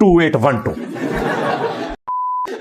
2812।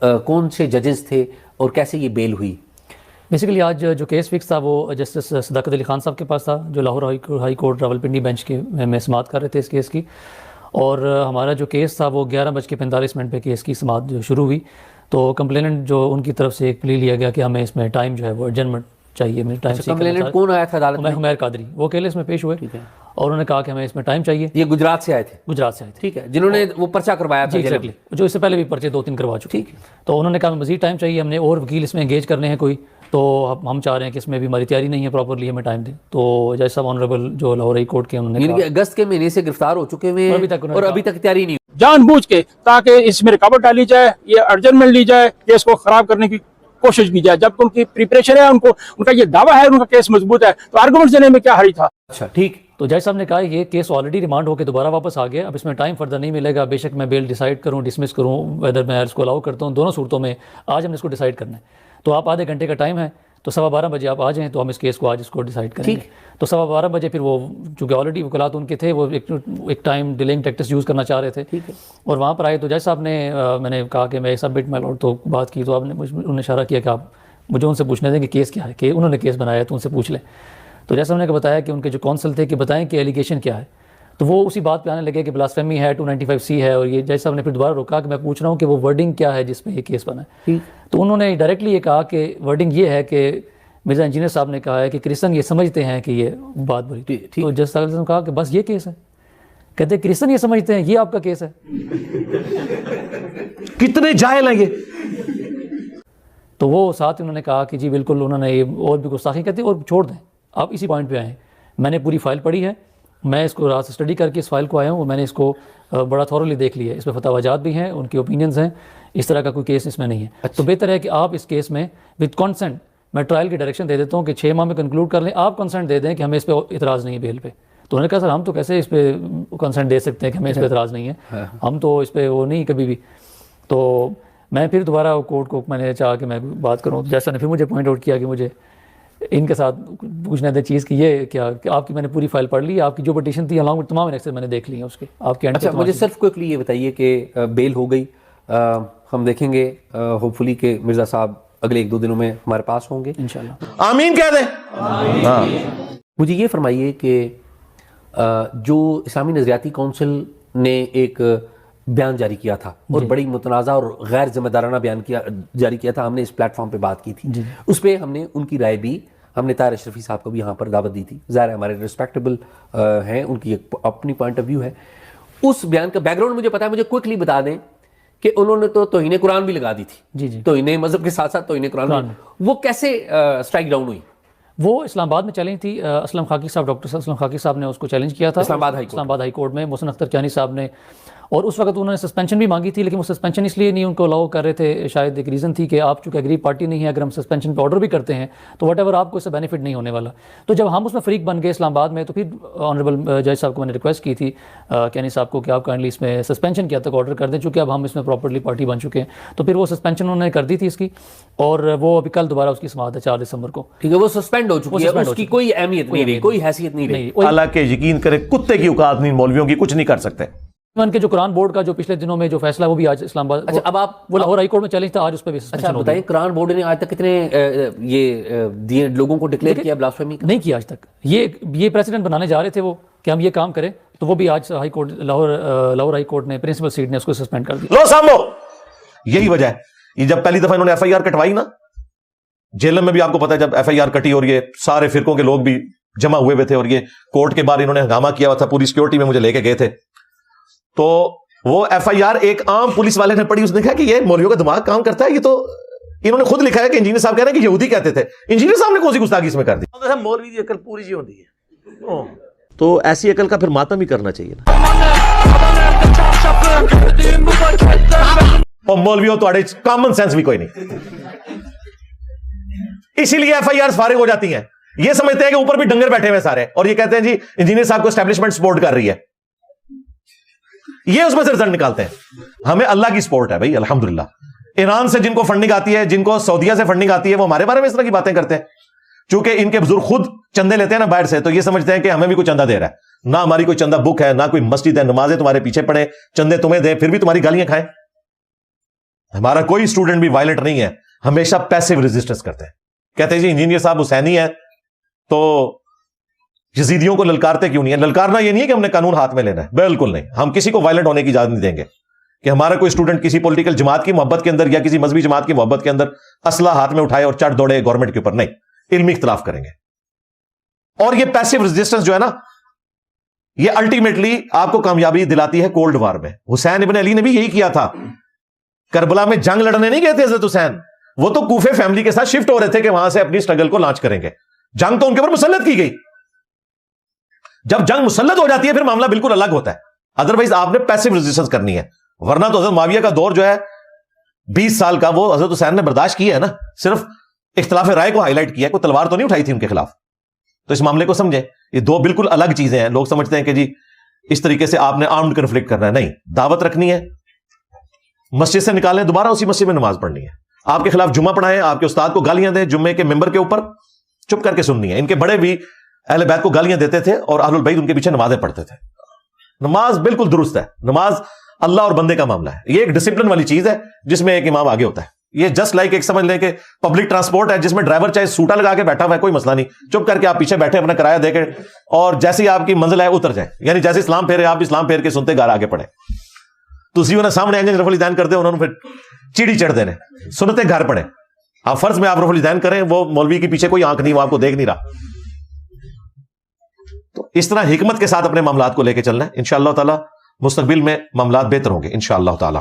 کون سے ججز تھے اور کیسے یہ بیل ہوئی؟ بیسیکلی آج جو کیس فکس تھا وہ جسٹس صداقت علی خان صاحب کے پاس تھا، جو Lahore high court Rawalpindi bench کے میں سماعت کر رہے تھے اس کیس کی، اور ہمارا جو کیس تھا وہ 11:45 پہ کیس کی سماعت جو شروع ہوئی، تو کمپلیننٹ جو ان کی طرف سے ایک پلی لیا گیا کہ ہمیں اس میں ٹائم جو ہے وہ ایڈجنمنٹ چاہیے، کمپلیننٹ کون آیا تھا عدالت میں؟ حمیر قادری، وہ اکیلے اس میں پیش ہوئے اور انہوں نے کہا کہ ہمیں اس میں ٹائم چاہیے. یہ گجرات سے آئے تھے؟ گجرات سے آئے تھے. ٹھیک ہے، جنہوں نے وہ پرچہ کروایا تھا ایگزیکٹلی، جو اس سے پہلے بھی پرچے 2-3 کروا چکے. ٹھیک ہے، تو انہوں نے کہا مزید ٹائم چاہیے، ہم نے اور وکیل اس میں انگیج کرنے ہیں کوئی، تو ہم چاہ رہے ہیں کہ اس میں بھی ہماری تیاری نہیں ہے پراپرلی، ہمیں ٹائم دیں. تو جج صاحب آنریبل جو لاہور ہائی کورٹ کے، انہوں نے کہا اگست کے مہینے سے گرفتار ہو چکے ہوئے ہیں اور ابھی تک تیاری نہیں جان بوجھ کے، تاکہ اس میں رکاوٹ ڈالی جائے، یہ ایڈجسٹمنٹ لی جائے، کیس کو خراب کرنے کی کوشش کی جائے. جب ان کی پریپریشن ہے، ان کا یہ دعویٰ ہے، ان کا کیس مضبوط ہے، تو آرگومنٹ دینے میں کیا حرج تھا؟ اچھا ٹھیک. تو جج صاحب نے کہا یہ کیس آلریڈی ریمانڈ ہو کے دوبارہ واپس آ گیا، اب اس میں ٹائم فردر نہیں ملے گا، بے شک میں بیل ڈیسائیڈ کروں، ڈسمس کروں، ویدر میں اس کو الاؤ کرتا ہوں، دونوں صورتوں میں آج ہم نے اس کو ڈیسائیڈ کرنا ہے. تو آپ آدھے گھنٹے کا ٹائم ہے، تو 12:15 بجے آپ آ جائیں، تو ہم اس کیس کو آج اس کو ڈیسائیڈ کریں گے. تو 12:15 بجے پھر وہ چونکہ آلریڈی وکلات ان کے تھے، وہ ایک ٹائم ڈیلنگ ٹیکٹس یوز کرنا چاہ رہے تھے. ٹھیک ہے، اور وہاں پر آئے تو جج صاحب نے، میں نے کہا کہ میں سبمٹ مائی لارڈ، تو بات کی، تو آپ نے انہوں نے اشارہ کیا کہ آپ مجھے ان سے پوچھنے دیں کہ کیس کیا ہے، کہ انہوں نے کیس بنایا ہے تو ان سے پوچھ لیں. تو جج صاحب نے بتایا کہ ان کے جو کونسل تھے کہ بتائیں کہ ایلیگیشن کیا ہے. تو وہ اسی بات پہ آنے لگے کہ بلاسفیمی ہے، 295C ہے، اور یہ جج صاحب نے پھر دوبارہ روکا کہ میں پوچھ رہا ہوں کہ وہ ورڈنگ کیا ہے جس پہ یہ کیس بنا ہے. تو انہوں نے ڈائریکٹلی یہ کہا کہ ورڈنگ یہ ہے کہ مرزا انجینئر صاحب نے کہا ہے کہ کرسچن یہ سمجھتے ہیں کہ یہ بات بری. تو جج صاحب نے کہا کہ بس یہ کیس ہے. کہتے ہیں کرسچن یہ سمجھتے ہیں یہ آپ کا کیس ہے. کتنے جاہل ہیں یہ. تو وہ ساتھ انہوں نے کہا کہ جی بالکل، انہوں نے یہ اور بھی گستاخی کہتے ہیں، اور چھوڑ دیں آپ اسی پوائنٹ پہ آئے ہیں. میں نے پوری فائل پڑھی ہے، میں اس کو رات سے اسٹڈی کر کے اس فائل کو آیا ہوں، میں نے اس کو بڑا تھورولی دیکھ لیا ہے، اس میں فتویٰ جات بھی ہیں، ان کی اوپینینز ہیں، اس طرح کا کوئی کیس اس میں نہیں ہے. تو بہتر ہے کہ آپ اس کیس میں وتھ کنسنٹ، میں ٹرائل کی ڈائریکشن دے دیتا ہوں کہ 6 ماہ میں کنکلوڈ کر لیں، آپ کنسنٹ دے دیں کہ ہمیں اس پہ اعتراض نہیں ہے بیل پہ. تو انہوں نے کہا سر ہم تو کیسے اس پہ کنسنٹ دے سکتے ہیں کہ ہمیں اس پہ اعتراض نہیں ہے، ہم تو اس پہ وہ نہیں کبھی بھی. تو میں پھر دوبارہ کورٹ کو میں نے چاہا کہ میں بات کروں، جیسا نے پھر مجھے پوائنٹ آؤٹ کیا کہ مجھے ان کے ساتھ پوچھنا تھا چیز کہ یہ کیا کہ آپ کی میں نے پوری فائل پڑھ لی، آپ کی جو پٹیشن تھی along with تمام ایکسر میں نے دیکھ لی ہیں اس کے آپ کے. اچھا مجھے صرف کوئکلی یہ بتائیے کہ بیل ہو گئی، ہم دیکھیں گے ہوپ فلی کہ مرزا صاحب اگلے 1-2 دنوں میں ہمارے پاس ہوں گے انشاءاللہ. آمین کہہ دیں. ہاں مجھے یہ فرمائیے کہ جو اسلامی نظریاتی کونسل نے ایک بیان جاری کیا تھا اور بڑی متنازع اور غیر ذمہ دارانہ بیان جاری کیا تھا، ہم نے اس پلیٹ فارم پہ بات کی تھی، اس پہ ہم نے ان کی رائے بھی، ہم نے طاہر اشرفی صاحب کو بھی یہاں پر دعوت دی تھی. ظاہر ہے ہمارے ریسپیکٹیبل ہیں، ان کی ایک اپنی پوائنٹ آف ویو ہے. اس بیان کا بیک گراؤنڈ مجھے پتا ہے، مجھے کوئکلی بتا دیں کہ انہوں نے تو توہین قرآن بھی لگا دی تھی. جی توہین مذہب کے ساتھ ساتھ توہین قرآن، وہ کیسے اسٹرائک ڈاؤن ہوئی؟ وہ اسلام آباد میں چیلنج تھی، اسلم خاکی صاحب، ڈاکٹر اسلم خاکی صاحب نے اس کو چیلنج کیا تھا اسلام آباد ہائی کورٹ میں، محسن اختر کیانی صاحب نے، اور اس وقت انہوں نے سسپینشن بھی مانگی تھی، لیکن وہ سسپینشن اس لیے نہیں ان کو الاؤ کر رہے تھے، شاید ایک ریزن تھی کہ آپ چونکہ ایگری پارٹی نہیں ہے، اگر ہم سسپینشن پہ آرڈر بھی کرتے ہیں تو واٹ ایور آپ کو اس سے بینیفٹ نہیں ہونے والا. تو جب ہم اس میں فریق بن گئے اسلام آباد میں، تو پھر آنریبل جج صاحب کو میں نے ریکویسٹ کی تھی کیانی صاحب کو کہ آپ کائنڈلی اس میں سسپینشن کیا تک آرڈر کر دیں، چونکہ اب ہم اس میں پراپرلی پارٹی بن چکے ہیں. تو پھر وہ سسپینشن انہوں نے کر دی تھی اس کی، اور وہ ابھی کل دوبارہ اس کی سماعت ہے 4 دسمبر کو. ٹھیک ہے، وہ سسپینڈ ہو چکی ہے، اس کی کوئی اہمیت نہیں رہی، کوئی حیثیت نہیں رہی. حالانکہ یقین کرے کتے کی اوقات نہیں مولویوں کی، کچھ نہیں کر سکتے. ان کے جو قرآن بورڈ کا جو پچھلے دنوں میں جو فیصلہ وہ بھی آج اسلام آباد، اچھا اب آپ وہ لاہور ہائی کورٹ میں چیلنج تھا، آج اس پہ بھی اچھا بتائیں قرآن بورڈ نے آج تک کتنے یہ لوگوں کو ڈکلیئر کیا بلاسفیمی؟ نہیں کیا آج تک. یہ پریسیڈنٹ بنانے جا رہے تھے وہ کہ ہم یہ کام کریں، تو وہ بھی آج high court Lahore high court نے پرنسپل سیٹ نے اس کو سسپینڈ کر دیا. لو سامو، یہی وجہ ہے. یہ جب پہلی دفعہ انہوں نے FIR کٹوائی نا، جیلم میں بھی آپ کو پتا ہے جب FIR کٹی اور یہ سارے فرقوں کے لوگ بھی جمع ہوئے تھے اور یہ کورٹ کے باہر انہوں نے ہنگامہ کیا ہوا تھا، پوری سیکورٹی میں مجھے لے کے گئے تھے. تو وہ FIR ایک عام پولیس والے نے پڑھی، اس نے کہا کہ یہ مولویوں کا دماغ کام کرتا ہے، یہ تو انہوں نے خود لکھا ہے کہ انجینئر صاحب کہہ رہے ہیں کہ یہودی کہتے تھے. انجینئر صاحب نے کون سی گستاخی اس میں کر دی؟ مولوی کی عقل پوری جی ہوتی ہے، تو ایسی عقل کا پھر ماتم ہی کرنا چاہیے نا. اور مولویوں تو کامن سینس بھی کوئی نہیں، اسی لیے FIR فارغ ہو جاتی ہیں. یہ سمجھتے ہیں کہ اوپر بھی ڈنگر بیٹھے ہوئے سارے، اور یہ کہتے ہیں جی انجینئر صاحب کو اسٹیبلشمنٹ سپورٹ کر رہی ہے، یہ اس میں سے رزلٹ نکالتے ہیں. ہمیں اللہ کی سپورٹ ہے بھائی الحمدللہ. ایران سے جن کو فنڈنگ آتی ہے، جن کو سعودیہ سے فنڈنگ آتی ہے، وہ ہمارے بارے میں اس طرح کی باتیں کرتے ہیں. چونکہ ان کے بزرگ خود چندے لیتے ہیں نا باہر سے، تو یہ سمجھتے ہیں کہ ہمیں بھی کوئی چندہ دے رہا ہے. نہ ہماری کوئی چندہ بک ہے، نہ کوئی مسجد ہے، نمازیں تمہارے پیچھے پڑے، چندے تمہیں دیں پھر بھی تمہاری گالیاں کھائیں. ہمارا کوئی اسٹوڈنٹ بھی وائلنٹ نہیں ہے, ہمیشہ پیسو ریزسٹنس کرتے ہیں. کہتے ہیں جی انجینئر صاحب حسینی ہے تو یزیدیوں کو للکارتے کیوں نہیں ہیں؟ للکارنا یہ نہیں ہے کہ ہم نے قانون ہاتھ میں لینا ہے, بالکل نہیں. ہم کسی کو وائلنٹ ہونے کی اجازت نہیں دیں گے کہ ہمارا کوئی اسٹوڈنٹ کسی پولیٹیکل جماعت کی محبت کے اندر یا کسی مذہبی جماعت کی محبت کے اندر اسلحہ ہاتھ میں اٹھائے اور چڑھ دوڑے گورنمنٹ کے اوپر. نہیں, علمی اختلاف کریں گے. اور یہ پیسو ریزسٹنس جو ہے نا, یہ الٹیمیٹلی آپ کو کامیابی دلاتی ہے کولڈ وار میں. حسین ابن علی نے بھی یہی کیا تھا. کربلا میں جنگ لڑنے نہیں گئے تھے حضرت حسین, وہ تو کوفے فیملی کے ساتھ شفٹ ہو رہے تھے کہ وہاں سے اپنی اسٹرگل کو لانچ کریں گے. جنگ تو ان کے اوپر مسلط کی گئی. جب جنگ مسلط ہو جاتی ہے پھر معاملہ بالکل الگ ہوتا ہے. ادروائز آپ نے پیسو ریزسٹنس کرنی ہے, ورنہ تو حضرت معاویہ کا دور جو ہے 20 سال کا, وہ حضرت حسین نے برداشت کیا ہے نا, صرف اختلاف رائے کو ہائی لائٹ کیا, کوئی تلوار تو نہیں اٹھائی تھی ان کے خلاف. تو اس معاملے کو سمجھیں, یہ دو بالکل الگ چیزیں ہیں. لوگ سمجھتے ہیں کہ جی اس طریقے سے آپ نے آرمڈ کنفلکٹ کرنا ہے. نہیں, دعوت رکھنی ہے, مسجد سے نکالیں, دوبارہ اسی مسجد میں نماز پڑھنی ہے. آپ کے خلاف جمعہ پڑھائیں, آپ کے استاد کو گالیاں دیں جمعے کے ممبر کے اوپر, چپ کر کے سننی ہے. ان کے بڑے بھی اہل بیت کو گالیاں دیتے تھے اور اہل البیت ان کے پیچھے نمازیں پڑھتے تھے. نماز بالکل درست ہے. نماز اللہ اور بندے کا معاملہ ہے. یہ ایک ڈسپلن والی چیز ہے جس میں ایک امام آگے ہوتا ہے. یہ جسٹ لائک ایک سمجھ لیں کہ پبلک ٹرانسپورٹ ہے جس میں ڈرائیور چاہے سوٹا لگا کے بیٹھا ہوا ہے, کوئی مسئلہ نہیں, چپ کر کے آپ پیچھے بیٹھے اپنا کرایہ دے کے, اور جیسی آپ کی منزل ہے اتر جائیں. یعنی جیسے اسلام پھیرے آپ اسلام پھیر کے سنتے گھر آگے پڑھیں. تو اسی نے سامنے رف الدین کر دے, انہوں نے پھر چیڑی چڑھ دینے, سنتے گھر پڑھیں. آپ فرض میں آپ رف الدین کریں, وہ مولوی کے پیچھے کوئی آنکھ نہیں, وہ آپ کو دیکھ نہیں رہا. تو اس طرح حکمت کے ساتھ اپنے معاملات کو لے کے چلنا ہے. انشاءاللہ تعالی مستقبل میں معاملات بہتر ہوں گے انشاءاللہ تعالی.